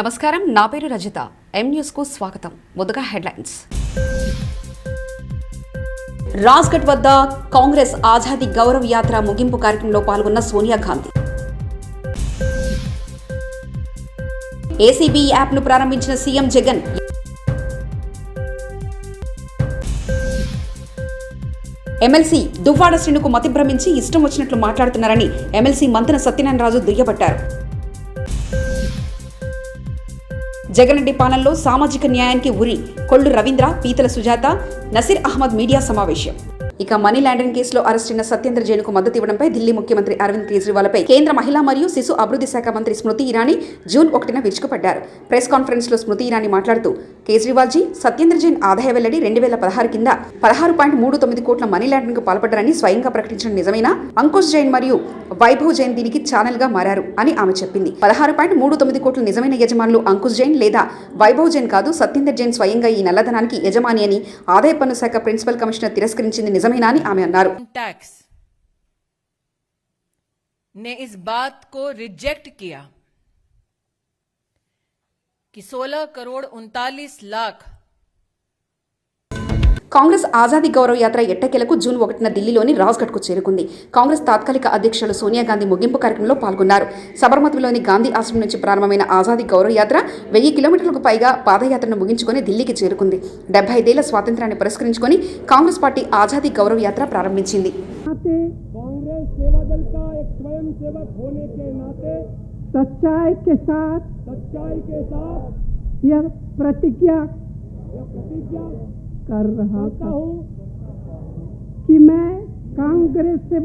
నమస్కారం, నా పేరు రజిత. ఎం న్యూస్ కు స్వాగతం. ముందుగా హెడ్లైన్స్. రాజ్ఘాట్ వద్ద కాంగ్రెస్ ఆజాదీ గౌరవ్ యాత్ర ముగింపు కార్యక్రమంలో పాల్గొన్న సోనియా గాంధీ. ఏసీబీ యాప్ను ప్రారంభించిన సీఎం జగన్. ఎమ్మెల్సీ దువ్వాడ శ్రీనుకు మతి భ్రమించి ఇష్టం వచ్చినట్లు మాట్లాడుతున్నారని ఎమ్మెల్సీ మంతెన సత్యనారాయణ రాజు దుయ్యబట్టారు. జగన్రెడ్డి పాలనలో సామాజిక న్యాయానికి ఉరి. కొల్లు రవీంద్ర, పీతల సుజాత, నసీర్ అహ్మద్ మీడియా సమావేశం. ఇక మనీ లాండరింగ్ కేసులో అరెస్టైన సత్యేంద్ర జైన్కు మద్దతు ఇవ్వడంపై ఢిల్లీ ముఖ్యమంత్రి అరవింద్ కేజ్రీవాల్పై కేంద్ర మహిళా మరియు శిశు అభివృద్ధి శాఖ మంత్రి స్మృతి ఇరానీ జూన్ 1న విరుచుకుపడ్డారు. ప్రెస్ కాన్ఫరెన్స్లో స్మృతి ఇరానీ మాట్లాడుతూ, కేజ్రీవాల్జీ సత్యేంద్ర జైన్ ఆదాయ వెల్లడి 2016 కింద 16.39 కోట్ల మనీ లాండరింగ్ పాల్పడ్డారని స్వయంగా ప్రకటించడం నిజమేనా? అంకుష్ జైన్ మరియు వైభవ్ జైన్ దీనికి ఛానల్ గా మారారు అని ఆమె చెప్పింది. 16.39 కోట్ల నిజమైన యజమానులు అంకుష్ జైన్ లేదా వైభవ్ జైన్ కాదు, సత్యేందర్ జైన్ స్వయంగా ఈ నల్లధనానికి యజమాని అని ఆదాయ పన్ను శాఖ ప్రిన్సిపల్ కమిషనర్ తిరస్కరించింది నిజమేనా అని ఆమె అన్నారు. टैक्स ने इस बात को रिजेक्ट किया कि 16 करोड़ 39 लाख కాంగ్రెస్ ఆజాదీ గౌరవ్ యాత్ర ఎట్టకేలకు జూన్ 1న ఢిల్లీలోని రాజ్ఘాట్కు చేరుకుంది. కాంగ్రెస్ తాత్కాలిక అధ్యక్షులు సోనియా గాంధీ ముగింపు కార్యక్రమంలో పాల్గొన్నారు. సబర్మతిలోని గాంధీ ఆశ్రమం నుంచి ప్రారంభమైన ఆజాదీ గౌరవ్ యాత్ర 1000 కిలోమీటర్లకు పైగా పాదయాత్రను ముగించుకొని ఢిల్లీకి చేరుకుంది. 75 ఏళ్ల స్వాతంత్ర్యాన్ని పురస్కరించుకొని కాంగ్రెస్ పార్టీ ఆజాదీ గౌరవ్ యాత్ర ప్రారంభించింది. सच्चाई के साथ यह प्रतिज्ञा कर रहा हूँ कि मैं कांग्रेस से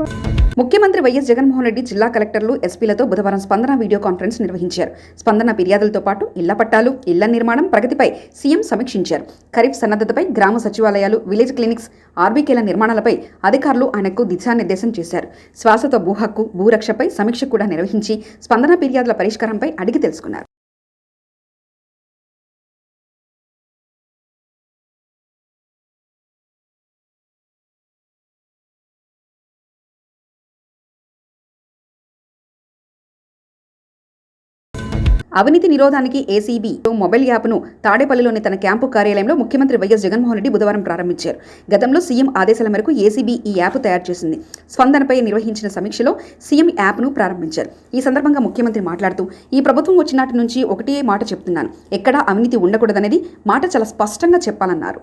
ముఖ్యమంత్రి వైఎస్ జగన్మోహన్ రెడ్డి జిల్లా కలెక్టర్లు, ఎస్పీలతో బుధవారం స్పందన వీడియో కాన్ఫరెన్స్ నిర్వహించారు. స్పందన ఫిర్యాదులతో పాటు ఇళ్ల పట్టాలు, ఇళ్ల నిర్మాణం ప్రగతిపై సీఎం సమీక్షించారు. ఖరీఫ్ సన్నద్ధతపై గ్రామ సచివాలయాలు, విలేజ్ క్లినిక్స్, ఆర్బీకేల నిర్మాణాలపై అధికారులు ఆయనకు దిశానిర్దేశం చేశారు. శ్వాసతో భూ హక్కు, భూరక్షపై సమీక్ష కూడా నిర్వహించి స్పందన ఫిర్యాదుల పరిష్కారంపై అడిగి తెలుసుకున్నారు. అవినీతి నిరోధానికి ఏసీబీ మొబైల్ యాప్ను తాడేపల్లిలోని తన క్యాంపు కార్యాలయంలో ముఖ్యమంత్రి వైఎస్ జగన్మోహన్ రెడ్డి బుధవారం ప్రారంభించారు. గతంలో సీఎం ఆదేశాల మేరకు ఏసీబీ ఈ యాప్ తయారు చేసింది. స్పందనపై నిర్వహించిన సమీక్షలో సీఎం యాప్ను ప్రారంభించారు. ఈ సందర్భంగా ముఖ్యమంత్రి మాట్లాడుతూ, ఈ ప్రభుత్వం వచ్చినాటి నుంచి ఒకటే మాట చెప్తున్నాను, ఎక్కడా అవినీతి ఉండకూడదనేది మాట చాలా స్పష్టంగా చెప్పాలన్నారు.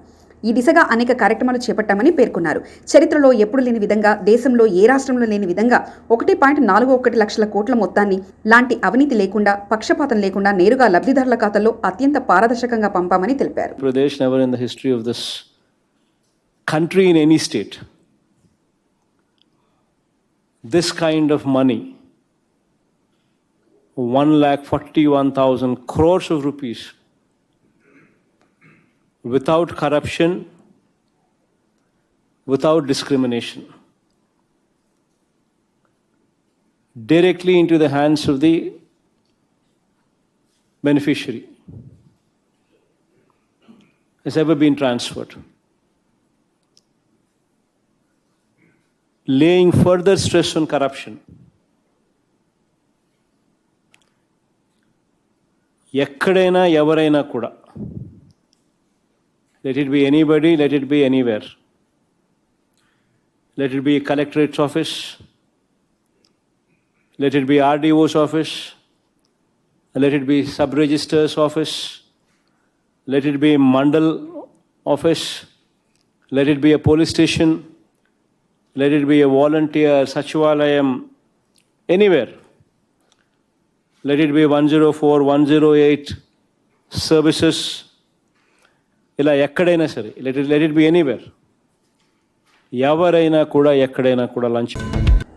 ఈ దిశగా అనేక కార్యక్రమాలు చేపట్టామని పేర్కొన్నారు. చరిత్రలో ఎప్పుడు లేని విధంగా, దేశంలో ఏ రాష్ట్రంలో లేని విధంగా 1.41 లక్షల కోట్ల మొత్తాన్ని లాంటి అవినీతి లేకుండా, పక్షపాతం లేకుండా నేరుగా లబ్ధిదారుల ఖాతాల్లో అత్యంత పారదర్శకంగా పంపామని తెలిపారు. Pradesh never in the history of this country in any state this kind of money, 1,41,000 crores of rupees, without corruption, without discrimination, directly into the hands of the beneficiary, has ever been transferred, laying further stress on corruption. ఎక్కడైనా ఎవరైనా కూడా, let it be anybody, let it be anywhere, let it be a collectorate's office, let it be RDO's office, let it be sub-registrar's office, let it be a mandal office, let it be a police station, let it be a volunteer sachivalayam, anywhere, let it be 104, 108 services, ఇలా ఎక్కడైనా సరే, let it be anywhere, ఎవరైనా కూడా ఎక్కడైనా కూడా lunch.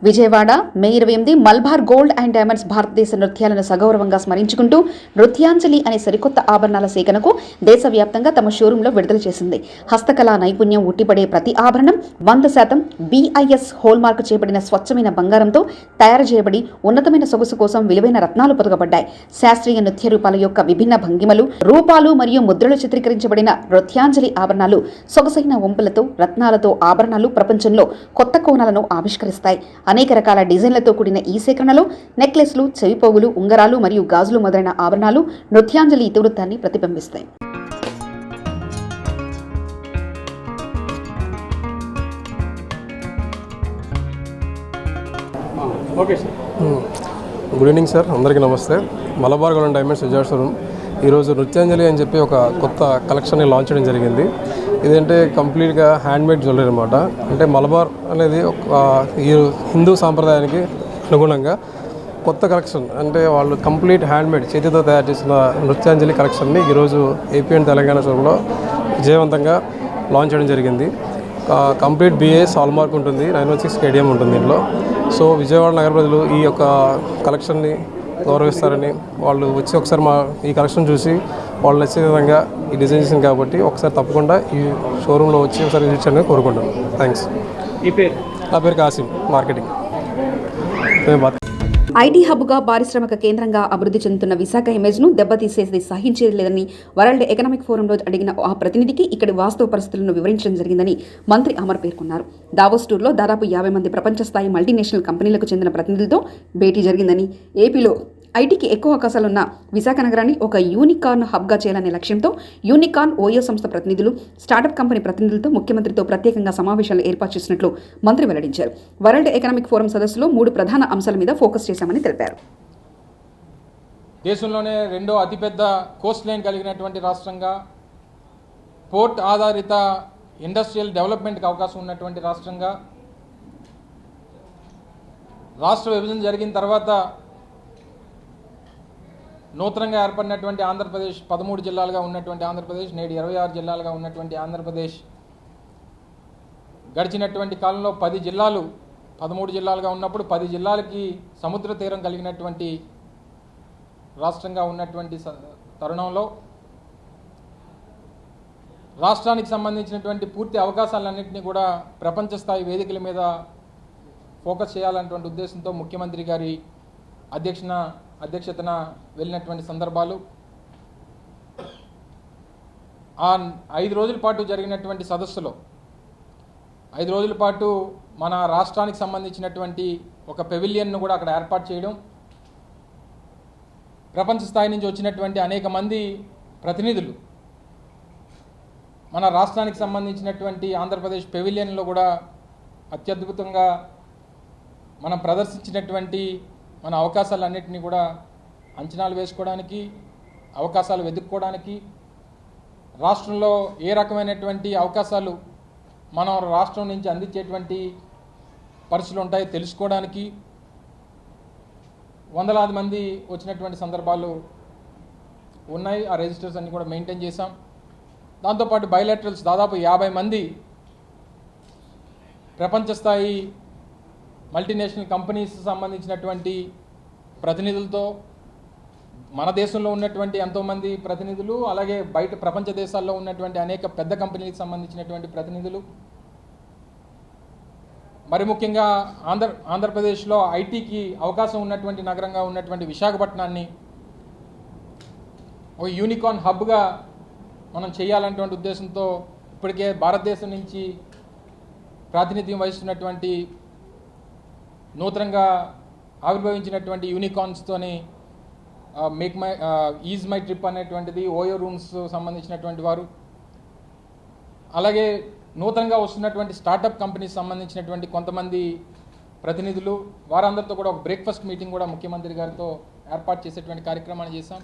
Vijayawada May 28 Malabar gold and diamonds భారతదేశ నృత్యాలను సగౌరవంగా స్మరించుకుంటూ నృత్యాంజలి అనే సరికొత్త ఆభరణాల సేకరణకు దేశవ్యాప్తంగా తమ షోరూంలో విడుదల చేసింది. హస్తకళా నైపుణ్యం ఉట్టిపడే ప్రతి ఆభరణం 100% BIS హోల్మార్క్ చేయబడిన స్వచ్ఛమైన బంగారంతో తయారు చేయబడి ఉన్నతమైన సొగసు కోసం విలువైన రత్నాలు పొదగబడ్డాయి. శాస్త్రీయ నృత్య రూపాల యొక్క విభిన్న భంగిమలు, రూపాలు మరియు ముద్రలు చిత్రీకరించబడిన నృత్యాంజలి ఆభరణాలు సొగసైన వంపులతో, రత్నాలతో ఆభరణాలు ప్రపంచంలో కొత్త కోణాలను ఆవిష్కరిస్తాయి. అనేక రకాల డిజైన్లతో కూడిన ఈ సేకరణలో నెక్లెస్లు, చెవిపోగులు, ఉంగరాలు మరియు గాజులు మొదలైన ఆభరణాలు నృత్యాంజలి ఇతివృత్తాన్ని ప్రతిబింబిస్తాయి. గుడ్ ఈవినింగ్ సార్, అందరికీ నమస్తే. Malabar gold and diamonds Vijayawada showroom ఈరోజు నృత్యాంజలి అని చెప్పి ఒక కొత్త కలెక్షన్ని లాంచ్ చేయడం జరిగింది. ఇదంటే కంప్లీట్గా హ్యాండ్మేడ్ జ్యువెలరీ అనమాట. అంటే మలబార్ అనేది ఒక ఈ హిందూ సాంప్రదాయానికి అనుగుణంగా కొత్త కలెక్షన్, అంటే వాళ్ళు కంప్లీట్ హ్యాండ్మేడ్ చేతితో తయారు చేసిన నృత్యాంజలి కలెక్షన్ని ఈరోజు ఏపీ అండ్ తెలంగాణ షోరూంలో విజయవంతంగా లాంచ్ చేయడం జరిగింది. కంప్లీట్ బిఏఎస్ హాల్మార్క్ ఉంటుంది, 916 స్టేడియం ఉంటుంది దీంట్లో. సో విజయవాడ నగర ప్రజలు ఈ యొక్క కలెక్షన్ని గౌరవిస్తారని, వాళ్ళు వచ్చి ఒకసారి ఈ కలెక్షన్ చూసి వాళ్ళు నచ్చే విధంగా ఈ డిజైన్ చేసింది కాబట్టి ఒకసారి తప్పకుండా ఈ షోరూంలో వచ్చి ఒకసారి విజిట్ చేయాలని కోరుకుంటాను. థ్యాంక్స్. నా పేరు కాసిం, మార్కెటింగ్. ఐటీ హబ్గా పారిశ్రామిక కేంద్రంగా అభివృద్ధి చెందుతున్న విశాఖ ఇమేజ్ను దెబ్బతీసేది సహించేది లేదని వరల్డ్ ఎకనామిక్ ఫోరంలో అడిగిన ఆ ప్రతినిధికి ఇక్కడి వాస్తవ పరిస్థితులను వివరించడం జరిగిందని మంత్రి అమర్ పేర్కొన్నారు. దావోస్ టూర్లో దాదాపు 50 మంది ప్రపంచ స్థాయి మల్టీనేషనల్ కంపెనీలకు చెందిన ప్రతినిధులతో భేటీ జరిగిందని, ఏపీలో ఐటీకి ఎక్కువ అవకాశాలున్న విశాఖ నగరాన్ని ఒక యూనికార్న్ హబ్గా చేయాలనే లక్ష్యంతో యూనికార్న్ ఓయో సంస్థ ప్రతినిధులు, స్టార్టప్ కంపెనీ ప్రతినిధులతో ముఖ్యమంత్రితో ప్రత్యేకంగా సమావేశాలు ఏర్పాటు చేసినట్లు మంత్రి వెల్లడించారు. వరల్డ్ ఎకనామిక్ ఫోరం సదస్సులో 3 ప్రధాన అంశాల మీద ఫోకస్ చేశామని తెలిపారు. దేశంలోనే రెండో అతిపెద్ద కోస్ట్ లైన్ కలిగినటువంటి రాష్ట్రంగా, పోర్ట్ ఆధారిత ఇండస్ట్రియల్ డెవలప్మెంట్కి అవకాశం ఉన్నటువంటి రాష్ట్రంగా, రాష్ట్ర విభజన జరిగిన తర్వాత నూతనంగా ఏర్పడినటువంటి ఆంధ్రప్రదేశ్ 13 జిల్లాలుగా ఉన్నటువంటి ఆంధ్రప్రదేశ్ నేడు 26 జిల్లాలుగా ఉన్నటువంటి ఆంధ్రప్రదేశ్ గడిచినటువంటి కాలంలో 10 జిల్లాలు 13 జిల్లాలుగా ఉన్నప్పుడు 10 జిల్లాలకి సముద్ర తీరం కలిగినటువంటి రాష్ట్రంగా ఉన్నటువంటి తరుణంలో రాష్ట్రానికి సంబంధించినటువంటి పూర్తి అవకాశాలన్నింటినీ కూడా ప్రపంచ స్థాయి వేదికల మీద ఫోకస్ చేయాలన్నటువంటి ఉద్దేశంతో ముఖ్యమంత్రి గారి అధ్యక్షతన వెళ్ళినటువంటి సందర్భాలు, ఆ 5 రోజుల పాటు జరిగినటువంటి సదస్సులో 5 రోజుల పాటు మన రాష్ట్రానికి సంబంధించినటువంటి ఒక పెవిలియన్ను కూడా అక్కడ ఏర్పాటు చేయడం, ప్రపంచ స్థాయి నుంచి వచ్చినటువంటి అనేక మంది ప్రతినిధులు మన రాష్ట్రానికి సంబంధించినటువంటి ఆంధ్రప్రదేశ్ పెవిలియన్లో కూడా అత్యద్భుతంగా మనం ప్రదర్శించినటువంటి మన అవకాశాలన్నింటినీ కూడా అంచనాలు వేసుకోవడానికి, అవకాశాలు వెతుక్కోవడానికి, రాష్ట్రంలో ఏ రకమైనటువంటి అవకాశాలు మనం రాష్ట్రం నుంచి అందించేటువంటి పరిస్థితులు ఉంటాయో తెలుసుకోవడానికి వందలాది మంది వచ్చినటువంటి సందర్భాలు ఉన్నాయి. ఆ రిజిస్టర్స్ అన్ని కూడా మెయింటైన్ చేశాం. దాంతోపాటు బైలాటరల్స్ దాదాపు 50 మంది ప్రపంచ స్థాయి మల్టీనేషనల్ కంపెనీస్ సంబంధించినటువంటి ప్రతినిధులతో, మన దేశంలో ఉన్నటువంటి ఎంతోమంది ప్రతినిధులు, అలాగే బయట ప్రపంచ దేశాల్లో ఉన్నటువంటి అనేక పెద్ద కంపెనీలకు సంబంధించినటువంటి ప్రతినిధులు, మరి ముఖ్యంగా ఆంధ్రప్రదేశ్లో ఐటీకి అవకాశం ఉన్నటువంటి నగరంగా ఉన్నటువంటి విశాఖపట్నాన్ని ఒక యూనికార్న్ హబ్గా మనం చేయాలన్నటువంటి ఉద్దేశంతో ఇప్పటికే భారతదేశం నుంచి ప్రాతినిధ్యం వహిస్తున్నటువంటి నూతనంగా ఆవిర్భవించినటువంటి యూనికార్న్స్తోని ఈజ్ మై ట్రిప్ అనేటువంటిది, ఓయో రూమ్స్ సంబంధించినటువంటి వారు, అలాగే నూతనంగా వస్తున్నటువంటి స్టార్టప్ కంపెనీస్ సంబంధించినటువంటి కొంతమంది ప్రతినిధులు, వారందరితో కూడా ఒక బ్రేక్ఫాస్ట్ మీటింగ్ కూడా ముఖ్యమంత్రి గారితో ఏర్పాటు చేసేటువంటి కార్యక్రమాన్ని చేశాం.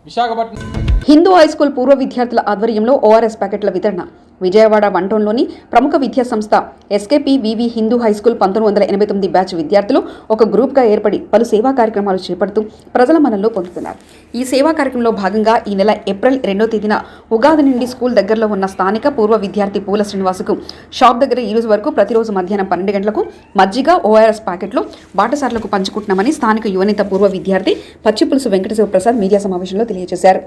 విశాఖపట్నం హిందూ హైస్కూల్ పూర్వ విద్యార్థుల ఆధ్వర్యంలో ఓఆర్ఎస్ ప్యాకెట్ల వితరణ. విజయవాడ వంటోన్లోని ప్రముఖ విద్యా సంస్థ ఎస్కేపీవీవీ హిందూ హైస్కూల్ 1989 బ్యాచ్ విద్యార్థులు ఒక గ్రూప్గా ఏర్పడి పలు సేవా కార్యక్రమాలు చేపడుతూ ప్రజల మనల్లో పొందుతున్నారు. ఈ సేవా కార్యక్రమంలో భాగంగా ఈ నెల ఏప్రిల్ 2వ తేదీన ఉగాది నుండి స్కూల్ దగ్గరలో ఉన్న స్థానిక పూర్వ విద్యార్థి పూల శ్రీనివాసుకు షాప్ దగ్గర ఈ రోజు వరకు ప్రతిరోజు మధ్యాహ్నం 12 గంటలకు మజ్జిగ ఓఆర్ఎస్ ప్యాకెట్లు బాటసార్లకు పంచుకుంటున్నామని స్థానిక యువనేత పూర్వ విద్యార్థి పచ్చిపులుసు వెంకటశివ ప్రసాద్ మీడియా సమావేశంలో తెలియజేశారు.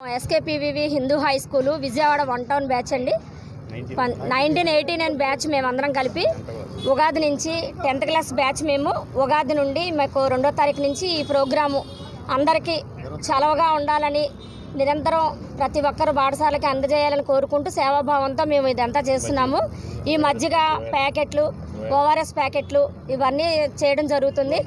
ఎస్కేపీవీవి Hindu high school Vijayawada 1 town batch అండి. 1989 బ్యాచ్ మేమందరం కలిపి ఉగాది నుంచి 10th క్లాస్ బ్యాచ్ మేము ఉగాది నుండి మాకు 2వ తారీఖు నుంచి ఈ ప్రోగ్రాము అందరికీ చలవగా ఉండాలని నిరంతరం ప్రతి ఒక్కరు పాఠశాలకి అందజేయాలని కోరుకుంటూ సేవాభావంతో మేము ఇదంతా చేస్తున్నాము. ఈ మజ్జిగ ప్యాకెట్లు, ఓఆర్ఎస్ ప్యాకెట్లు ఇవన్నీ చేయడం జరుగుతుంది.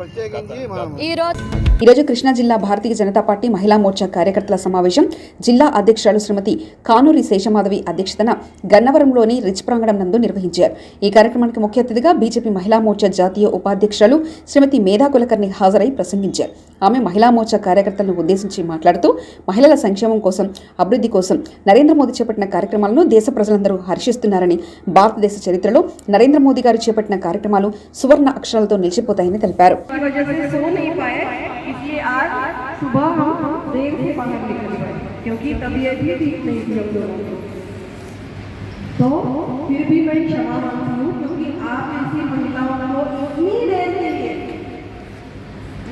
ఈరోజు కృష్ణా జిల్లా భారతీయ జనతా పార్టీ మహిళా మోర్చా కార్యకర్తల సమావేశం జిల్లా అధ్యక్షురాలు శ్రీమతి కానూరి శేషమాధవి అధ్యక్షతన గన్నవరంలోని రిచ్ ప్రాంగణం నందు నిర్వహించారు. ఈ కార్యక్రమానికి ముఖ్య అతిథిగా బీజేపీ మహిళా మోర్చా జాతీయ ఉపాధ్యక్షురాలు శ్రీమతి మేధా కులకర్ణి హాజరై ప్రసంగించారు. ఆమె మహిళా మోర్చా కార్యకర్తలను ఉద్దేశించి మాట్లాడుతూ మహిళల సంక్షేమం కోసం, అభివృద్ధి కోసం నరేంద్ర మోదీ చేపట్టిన కార్యక్రమాలను దేశ ప్రజలందరూ హర్షిస్తున్నారని, భారతదేశ చరిత్రలో నరేంద్ర మోదీ గారు చేపట్టిన కార్యక్రమాలు సువర్ణ అక్షరాలతో నిలిచిపోతాయని తెలిపారు. इसलिए आज सुबह हम देर से बाहर निकल गए क्योंकि तबीयत भी ठीक नहीं थी हम लोगों की। तो फिर भी मैं क्षमा मांगती हूँ क्योंकि आप ऐसी महिलाओं को इतनी देर के लिए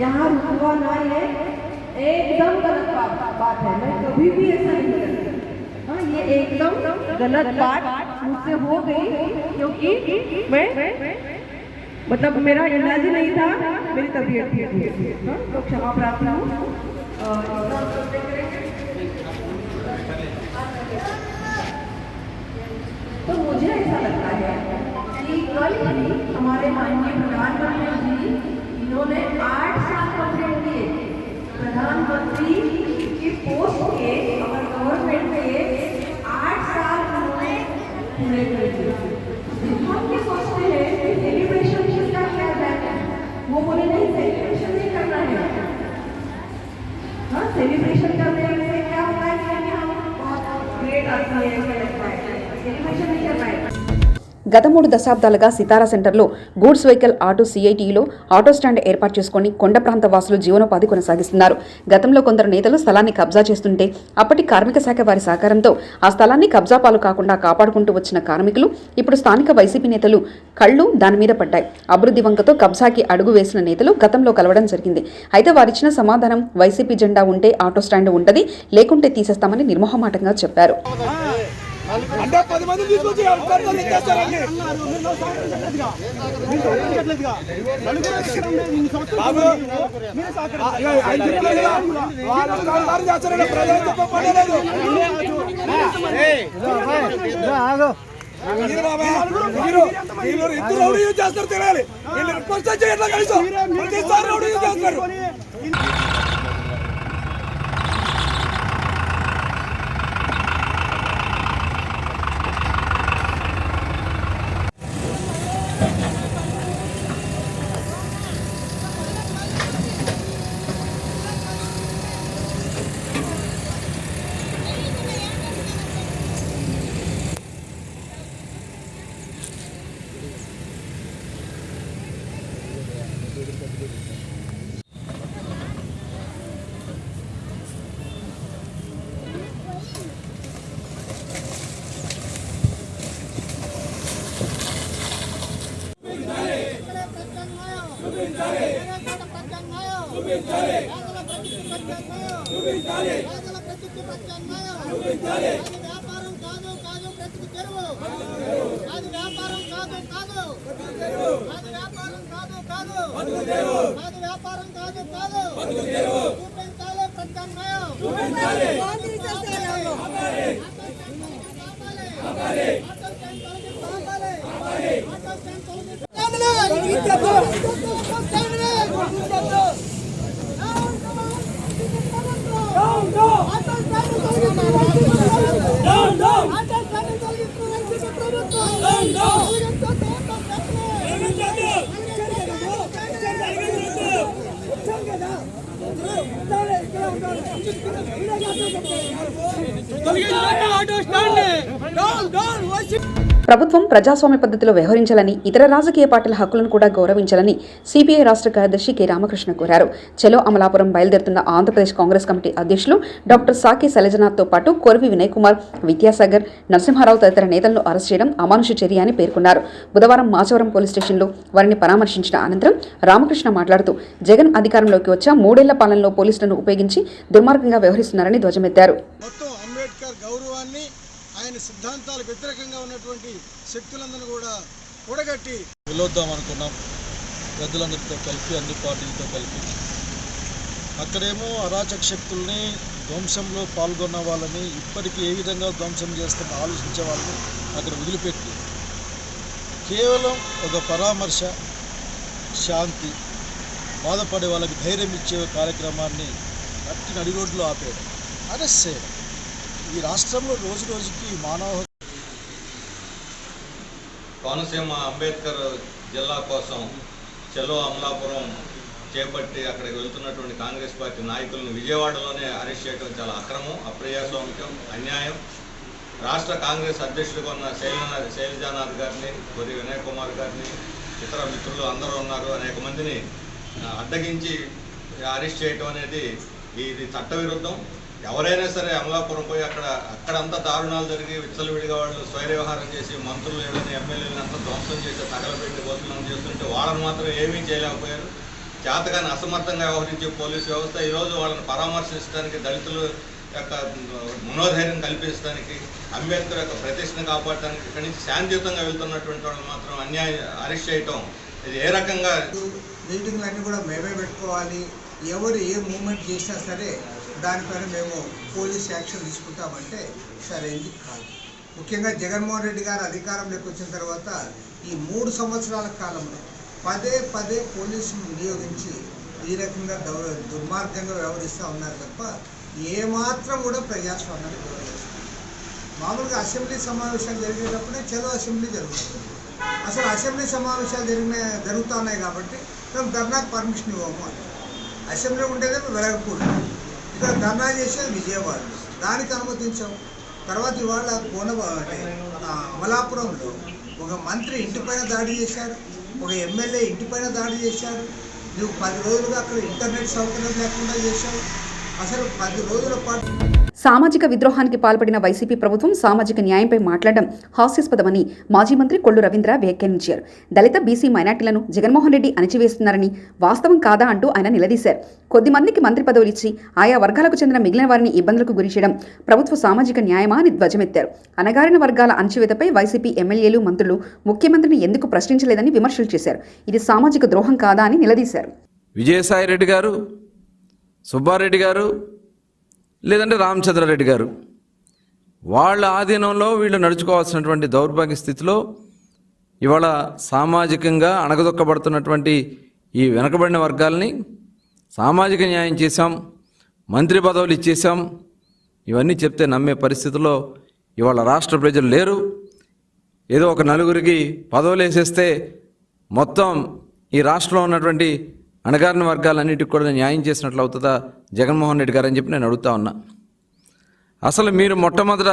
यहाँ रुकवा ना ये एकदम गलत बात है। मैं कभी भी ऐसा नहीं करती। हाँ, ये एकदम गलत बात मुझसे हो गई क्योंकि मैं मतलब मेरा इलाज नहीं था, मेरी तबीयत ठीक थी। तो क्षमा प्रार्थना हूँ। तो मुझे ऐसा लगता है कि कल ही हमारे माननीय प्रधानमंत्री जी इन्होंने 8 साल कंप्लीट किए। प्रधानमंत्री की पोस्ट के और गवर्नमेंट के 8 साल उन्होंने पूरे कर दिए। हम ये सोचते हैं कि सेलिब्रेशन किसका क्या है, वो बोले नहीं सेलिब्रेशन नहीं करना है। हाँ, सेलिब्रेशन करने से क्या होता है कि हम ग्रेट आते हैं, सेलिब्रेशन नहीं करना है। గత 3 దశాబ్దాలుగా సితారా సెంటర్లో గూడ్స్ వెహికల్ ఆటో సిఐటిలో ఆటో స్టాండ్ ఏర్పాటు చేసుకుని కొండ ప్రాంత వాసులు జీవనోపాధి కొనసాగిస్తున్నారు. గతంలో కొందరు నేతలు స్థలాన్ని కబ్జా చేస్తుంటే అప్పటి కార్మిక శాఖ వారి సహకారంతో ఆ స్థలాన్ని కబ్జా పాలు కాకుండా కాపాడుకుంటూ వచ్చిన కార్మికులు ఇప్పుడు స్థానిక వైసీపీ నేతలు కళ్ళు దాని మీద పడ్డాయి. అభివృద్ధి వంకతో కబ్జాకి అడుగు వేసిన నేతలు గతంలో కలవడం జరిగింది. అయితే వారిచ్చిన సమాధానం వైసీపీ జెండా ఉంటే ఆటో స్టాండ్ ఉంటది, లేకుంటే తీసేస్తామని నిర్మోహమాటంగా చెప్పారు. అంటే 10 మంది తీసుకొచ్చి ఇచ్చేస్తారండి. ఇద్దరు రౌడీ యూజ్ చేస్తారు తెలియాలి. వీళ్ళు రిక్వెస్ట్ చేయట్లా కలిసి ప్రతిసారి రౌడీ యూజ్ చేస్తారు. ప్రభుత్వం ప్రజాస్వామ్య పద్ధతిలో వ్యవహరించాలని, ఇతర రాజకీయ పార్టీల హక్కులను కూడా గౌరవించాలని సిపిఐ రాష్ట్ర కార్యదర్శి కె రామకృష్ణ కోరారు. చలో అమలాపురం బయలుదేరుతున్న ఆంధ్రప్రదేశ్ కాంగ్రెస్ కమిటీ అధ్యక్షులు డాక్టర్ సాకి శైలజనాథ్తో పాటు కొరవి వినయ్ కుమార్, విద్యాసాగర్, నరసింహారావు తదితర నేతలను అరెస్ట్ చేయడం అమానుష చర్య అని పేర్కొన్నారు. బుధవారం మాచవరం పోలీస్ స్టేషన్లో వారిని పరామర్శించిన అనంతరం రామకృష్ణ మాట్లాడుతూ జగన్ అధికారంలోకి వచ్చా 3 ఏళ్ల పాలనలో పోలీసులను ఉపయోగించి దుర్మార్గంగా వ్యవహరిస్తున్నారని ధ్వజమెత్తారు. మొత్తం అంబేద్కర్ గౌరవాన్ని, ఆయన సిద్ధాంతాలకు వ్యతిరేకంగా ఉన్నటువంటి శక్తులందరూ కూడా కూడగట్టి వెళ్ళొద్దాం అనుకున్నాం పెద్దలందరితో కలిపి, అన్ని పార్టీలతో కలిపి. అక్కడేమో అరాచక శక్తుల్ని, ధ్వంసంలో పాల్గొన్న వాళ్ళని, ఇప్పటికీ ఏ విధంగా ధ్వంసం చేస్తామో ఆలోచించే వాళ్ళని అక్కడ వదిలిపెట్టి కేవలం ఒక పరామర్శ, శాంతి, బాధపడే వాళ్ళకి ధైర్యం ఇచ్చే కార్యక్రమాన్ని కట్టి నడి రోడ్లో ఆపేయడం, అరెస్ట్ చేయడం. ఈ రాష్ట్రంలో రోజు రోజుకి మానవ కోనసీమ అంబేద్కర్ జిల్లా కోసం చలో అమలాపురం చేపట్టి అక్కడికి వెళ్తున్నటువంటి కాంగ్రెస్ పార్టీ నాయకులను విజయవాడలోనే అరెస్ట్ చేయడం చాలా అక్రమం, అప్రజాస్వామికం, అన్యాయం. రాష్ట్ర కాంగ్రెస్ అధ్యక్షుడిగా ఉన్న శైలజానాథ్ గారిని, కొరి వినయ్ కుమార్ గారిని, ఇతర మిత్రులు అందరూ ఉన్నారు, అనేక మందిని అడ్డగించి అరెస్ట్ చేయడం అనేది ఇది చట్టవిరుద్ధం. ఎవరైనా సరే అమలాపురం పోయి అక్కడంతా దారుణాలు జరిగి విచ్చలవిడిగా వాళ్ళు స్వైర వ్యవహారం చేసి మంత్రులు ఏదైనా ఎమ్మెల్యేలను అంతా ధ్వంసం చేసి తగలబెట్టి గోతులను చేస్తుంటే వాళ్ళని మాత్రం ఏమీ చేయలేకపోయారు. చేతగాని అసమర్థంగా వ్యవహరించే పోలీసు వ్యవస్థ ఈరోజు వాళ్ళని పరామర్శించడానికి, దళితుల యొక్క మనోధైర్యం కల్పించడానికి, అంబేద్కర్ యొక్క ప్రతిష్టను కాపాడటానికి ఇక్కడి నుంచి శాంతియుతంగా వెళ్తున్నటువంటి వాళ్ళు మాత్రం అరెస్ట్ చేయటం ఇది ఏ రకంగా? మీటింగ్లు అన్నీ కూడా మేమే పెట్టుకోవాలి, ఎవరు ఏ మూమెంట్ చేసినా సరే దానిపైన మేము పోలీస్ యాక్షన్ తీసుకుంటామంటే సరైనది కాదు. ముఖ్యంగా జగన్మోహన్ రెడ్డి గారు అధికారంలోకి వచ్చిన తర్వాత ఈ 3 సంవత్సరాల కాలంలో పదే పోలీసును వినియోగించి ఈ రకంగా దుర్మార్గంగా వ్యవహరిస్తూ ఉన్నారు తప్ప ఏమాత్రం కూడా ప్రజాస్వామ్యాన్ని గౌరవిస్తారు. మామూలుగా అసెంబ్లీ సమావేశాలు జరిగేటప్పుడే చలో అసెంబ్లీ జరుగుతుంది. అసలు అసెంబ్లీ సమావేశాలు జరుగుతూ ఉన్నాయి కాబట్టి మేము ధర్నాకు పర్మిషన్ ఇవ్వము అని. అసెంబ్లీ ఉండేదే వెలగపూడి, ఇక్కడ ధర్నా చేసేది విజయవాడ, దానికి అనుమతించాము. తర్వాత ఇవాళ అమలాపురంలో ఒక మంత్రి ఇంటిపైన దాడి చేశారు, ఒక ఎమ్మెల్యే ఇంటిపైన దాడి చేశారు. నువ్వు 10 రోజులుగా అక్కడ ఇంటర్నెట్ సౌకర్యం లేకుండా చేశావు. అసలు 10 రోజుల పాటు సామాజిక విద్రోహానికి పాల్పడిన వైసీపీ ప్రభుత్వం సామాజిక న్యాయంపై మాట్లాడడం హాస్యాస్పదమని మాజీ మంత్రి కొల్లు రవీంద్ర వ్యాఖ్యానించారు. దళిత, బీసీ మైనార్టీలను జగన్మోహన్ రెడ్డి అణిచివేస్తున్నారని, వాస్తవం కాదా అంటూ ఆయన నిలదీశారు. కొద్దిమందికి మంత్రి పదవులు ఇచ్చి ఆయా వర్గాలకు చెందిన మిగిలిన వారిని ఇబ్బందులకు గురి చేయడం ప్రభుత్వ సామాజిక న్యాయమా అని ధ్వజమెత్తారు. అణగారిన వర్గాల అణచివేతపై వైసీపీ ఎమ్మెల్యేలు, మంత్రులు ముఖ్యమంత్రిని ఎందుకు ప్రశ్నించలేదని విమర్శలు చేశారు. ఇది సామాజిక ద్రోహం కాదా అని నిలదీశారు. విజయసాయిరెడ్డి గారు, సుబ్బారెడ్డి గారు, లేదంటే రామచంద్రారెడ్డి గారు, వాళ్ళ ఆధీనంలో వీళ్ళు నడుచుకోవాల్సినటువంటి దౌర్భాగ్య స్థితిలో ఇవాళ సామాజికంగా అణగదొక్కబడుతున్నటువంటి ఈ వెనకబడిన వర్గాలని సామాజిక న్యాయం చేశాం, మంత్రి పదవులు ఇచ్చేసాం, ఇవన్నీ చెప్తే నమ్మే పరిస్థితుల్లో ఇవాళ రాష్ట్ర ప్రజలు లేరు. ఏదో ఒక నలుగురికి పదవులు వేసేస్తే మొత్తం ఈ రాష్ట్రంలో ఉన్నటువంటి అణగారిన వర్గాలన్నిటికి కూడా న్యాయం చేసినట్లు అవుతుందా జగన్మోహన్ రెడ్డి గారు అని చెప్పి నేను అడుగుతా ఉన్నా. అసలు మీరు మొట్టమొదట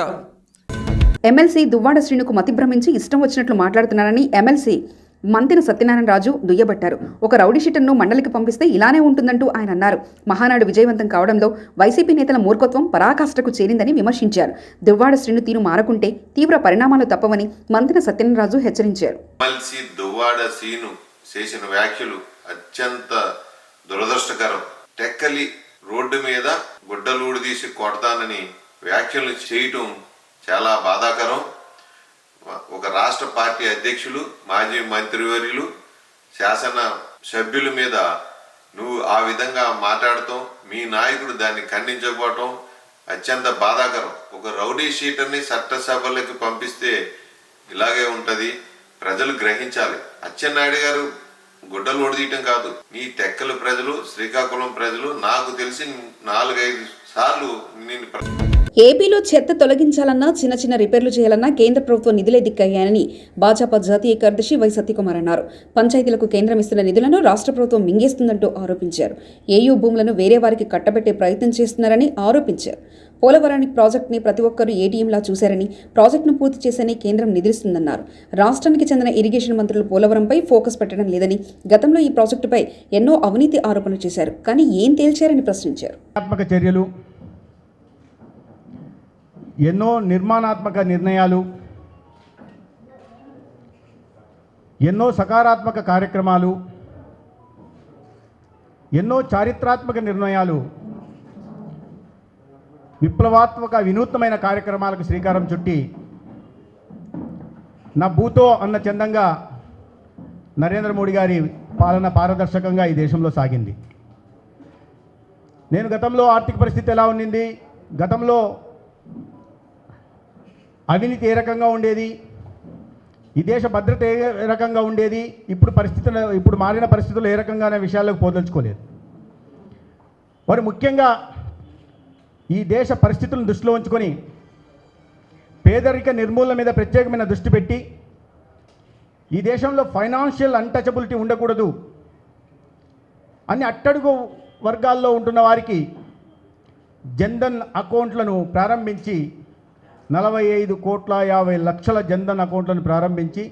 ఎమ్మెల్సీ దువ్వాడ శ్రీనుకు మతి భ్రమించి ఇష్టం వచ్చినట్లు మాట్లాడుతున్నారని ఎమ్మెల్సీ మంతెన సత్యనారాయణ రాజు దుయ్యబట్టారు. ఒక రౌడీ షీటర్ను మండలికి పంపిస్తే ఇలానే ఉంటుందంటూ ఆయన అన్నారు. మహానాడు విజయవంతం కావడంలో వైసీపీ నేతల మూర్ఖత్వం పరాకాష్ఠకు చేరిందని విమర్శించారు. దువ్వాడ శ్రీను తీరు మారకుంటే తీవ్ర పరిణామాలు తప్పవని మంతెన సత్యనారాయణ రాజు హెచ్చరించారు. ఎమ్మెల్సీ దువ్వాడ శ్రీను చేసిన వ్యాఖ్యలు అత్యంత దురదృష్టకరం. టెక్కలి రోడ్డు మీద గుడ్డలూడు తీసి కొడతానని వ్యాఖ్యలు చేయటం చాలా బాధాకరం. ఒక రాష్ట్ర పార్టీ అధ్యక్షులు, మాజీ మంత్రివర్యులు, శాసన సభ్యుల మీద నువ్వు ఆ విధంగా మాట్లాడటం, మీ నాయకుడు దాన్ని ఖండించకపోవటం అత్యంత బాధాకరం. ఒక రౌడీ షీటర్ని చట్టసభలకు పంపిస్తే ఇలాగే ఉంటుంది, ప్రజలు గ్రహించాలి. అచ్చెన్నాయుడు గారు గుడ్డలు ఒడిదీయటం కాదు, నీ టెక్కల ప్రజలు, శ్రీకాకుళం ప్రజలు నాకు తెలిసి 4-5 సార్లు నేను ఏపీలో చెత్త తొలగించాలన్నా, చిన్న చిన్న రిపేర్లు చేయాలన్నా కేంద్ర ప్రభుత్వ నిధులే దిక్కయ్యాయని భాజపా జాతీయ కార్యదర్శి వై సత్యకుమార్ అన్నారు. పంచాయతీలకు కేంద్రం ఇస్తున్న నిధులను రాష్ట్ర ప్రభుత్వం మింగేస్తుందంటూ ఆరోపించారు. ఏయూ భూములను వేరే వారికి కట్టబెట్టే ప్రయత్నం చేస్తున్నారని ఆరోపించారు. పోలవరానికి ప్రాజెక్టుని ప్రతి ఒక్కరూ ఏటీఎంలా చూశారని, ప్రాజెక్టును పూర్తి చేసని కేంద్రం నిధులిస్తుందన్నారు. రాష్ట్రానికి చెందిన ఇరిగేషన్ మంత్రులు పోలవరంపై ఫోకస్ పెట్టడం లేదని, గతంలో ఈ ప్రాజెక్టుపై ఎన్నో అవినీతి ఆరోపణలు చేశారు, కానీ ఏం తేల్చారని ప్రశ్నించారు. చర్యలు, ఎన్నో నిర్మాణాత్మక నిర్ణయాలు, ఎన్నో సకారాత్మక కార్యక్రమాలు, ఎన్నో చారిత్రాత్మక నిర్ణయాలు, విప్లవాత్మక వినూత్నమైన కార్యక్రమాలకు శ్రీకారం చుట్టి నా భూతో అన్న చందంగా నరేంద్ర మోడీ గారి పాలన పారదర్శకంగా ఈ దేశంలో సాగింది. నేను గతంలో ఆర్థిక పరిస్థితి ఎలా ఉండింది, గతంలో అవినీతి ఏ రకంగా ఉండేది, ఈ దేశ భద్రత ఏ రకంగా ఉండేది, ఇప్పుడు మారిన పరిస్థితుల్లో ఏ రకంగానే విషయాల్లోకి పోదలుచుకోలేదు. వారు ముఖ్యంగా ఈ దేశ పరిస్థితులను దృష్టిలో ఉంచుకొని పేదరిక నిర్మూలన మీద ప్రత్యేకమైన దృష్టి పెట్టి ఈ దేశంలో ఫైనాన్షియల్ అన్టచబిలిటీ ఉండకూడదు అని అట్టడుగు వర్గాల్లో ఉంటున్న వారికి జన్ధన్ అకౌంట్లను ప్రారంభించి 45,50,00,000 జన్ధన్ అకౌంట్లను ప్రారంభించి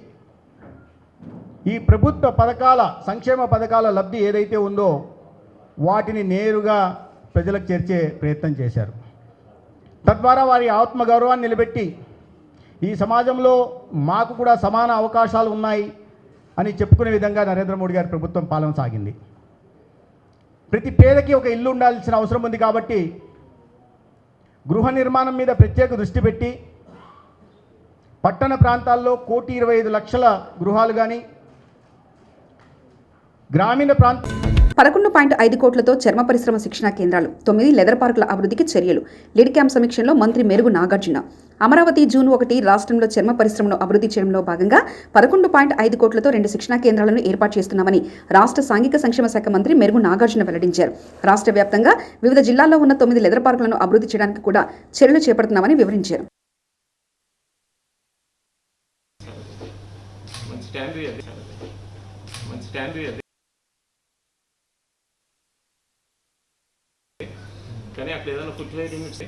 ఈ ప్రభుత్వ పథకాల సంక్షేమ పథకాల లబ్ధి ఏదైతే ఉందో వాటిని నేరుగా ప్రజలకు చేర్చే ప్రయత్నం చేశారు. తద్వారా వారి ఆత్మగౌరవాన్ని నిలబెట్టి ఈ సమాజంలో మాకు కూడా సమాన అవకాశాలు ఉన్నాయి అని చెప్పుకునే విధంగా నరేంద్ర మోడీ గారి ప్రభుత్వం పాలన సాగింది. ప్రతి పేదకి ఒక ఇల్లు ఉండాల్సిన అవసరం ఉంది కాబట్టి గృహ నిర్మాణం మీద ప్రత్యేక దృష్టి పెట్టి పట్టణ ప్రాంతాల్లో 1,25,00,000 గృహాలు కానీ, గ్రామీణ ప్రాంత 11.5 కోట్లతో చర్మ పరిశ్రమ శిక్షణా కేంద్రాలు, 9 లెదర్ పార్కుల అభివృద్ధికి చర్యలు. లీడ్ క్యాంప్ సమీక్షలో మంత్రి మెరుగు నాగార్జున. అమరావతి జూన్ 1 రాష్ట్రంలో చర్మ పరిశ్రమను అభివృద్ధి చేయడంలో భాగంగా 11.5 కోట్లతో 2 శిక్షణా కేంద్రాలను ఏర్పాటు చేస్తున్నామని రాష్ట్ర సాంఘిక సంక్షేమ శాఖ మంత్రి మెరుగు నాగార్జున వెల్లడించారు. రాష్ట్ర వ్యాప్తంగా వివిధ జిల్లాల్లో ఉన్న 9 లెదర్ పార్కులను అభివృద్ధి చేయడానికి కూడా చర్యలు చేపడుతున్నామని వివరించారు. కానీ అక్కడ ఏదైనా footwear units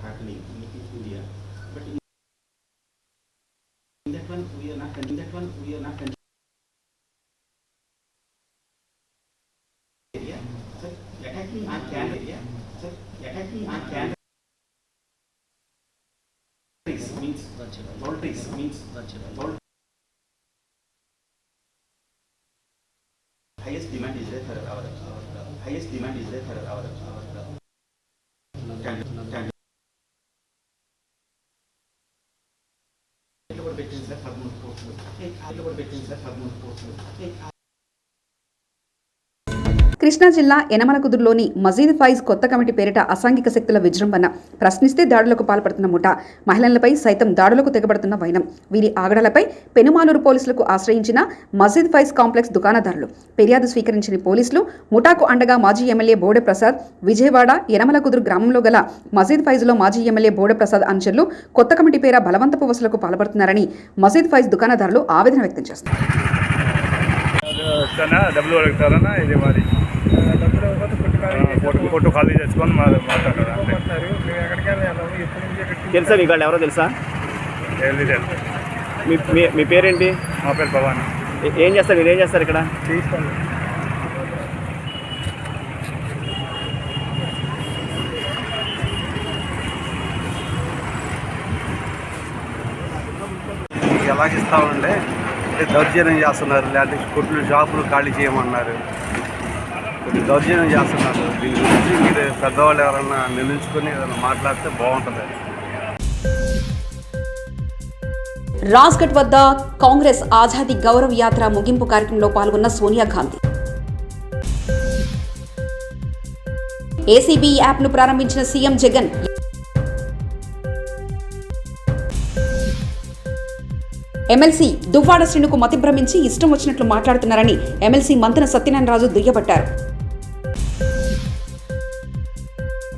happening in India, but in that one we are not area. So attacking our Canada area. So attacking our Canada means highest demand is there for our Krishna జిల్లా యనమలకుదురులోని మజీద్ ఫైజ్ కొత్త కమిటీ పేరిట అసాంఘిక శక్తుల విజృంభణ, ప్రశ్నిస్తే దాడులకు పాల్పడుతున్న ముఠా, మహిళలపై సైతం దాడులకు తెగబడుతున్న వైనం, వీరి ఆగడాలపై పెనుమాలూరు పోలీసులకు ఆశ్రయించిన మజీద్ ఫైజ్ కాంప్లెక్స్ దుకాణదారులు. ఫిర్యాదు స్వీకరించిన పోలీసులు ముఠాకు అండగా మాజీ ఎమ్మెల్యే బోడె ప్రసాద్, విజయవాడ యనమలకుదురు గ్రామంలో గల మజీద్ ఫైజ్లో మాజీ ఎమ్మెల్యే బోడె ప్రసాద్ అనుచరులు కొత్త కమిటీ పేర బలవంతపు వసూలకు పాల్పడుతున్నారని మజీద్ ఫైజ్ దుకాణదారులు ఆవేదన వ్యక్తం చేస్తున్నారు. ఫోటో ఖాళీ చేసుకొని మాట్లాడారు. తెలుసా మీకు వాళ్ళు ఎవరో తెలుసా? మీ పేరేంటి? మా పేరు భవాని. ఏం చేస్తారు మీరు? ఏం చేస్తారు ఇక్కడ? ఎలాగిస్తామంటే దౌర్జన్యం చేస్తున్నారు, లేదంటే కొట్లు షాపులు ఖాళీ చేయమన్నారు, దౌర్జన్యం చేస్తున్నారు. దీని గురించి మీరు పెద్దవాళ్ళు ఎవరన్నా నిర్ణయించుకొని ఏదైనా మాట్లాడితే బాగుంటుంది. రాజ్ఘట్ వద్ద కాంగ్రెస్ ఆజాదీ గౌరవ్ యాత్ర ముగింపు కార్యక్రమంలో పాల్గొన్న సోనియా గాంధీ. ఏసీబీ యాప్ను ప్రారంభించిన సీఎం జగన్. ఎమ్మెల్సీ దువ్వాడ శ్రీనుకు మతి భ్రమించి ఇష్టం వచ్చినట్లు మాట్లాడుతున్నారని ఎమ్మెల్సీ మంతెన సత్యనారాయణ రాజు దుయ్యబట్టారు.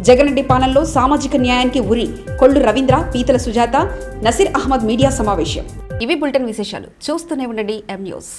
జగన్రెడ్డి పాలనలో సామాజిక న్యాయానికి ఉరి, కొల్లు రవీంద్ర, పీతల సుజాత, నసీర్ అహ్మద్ మీడియా సమావేశం. ఇవి బులెటిన్ విశేషాలు. చూస్తూనే ఉండండి ఎం న్యూస్.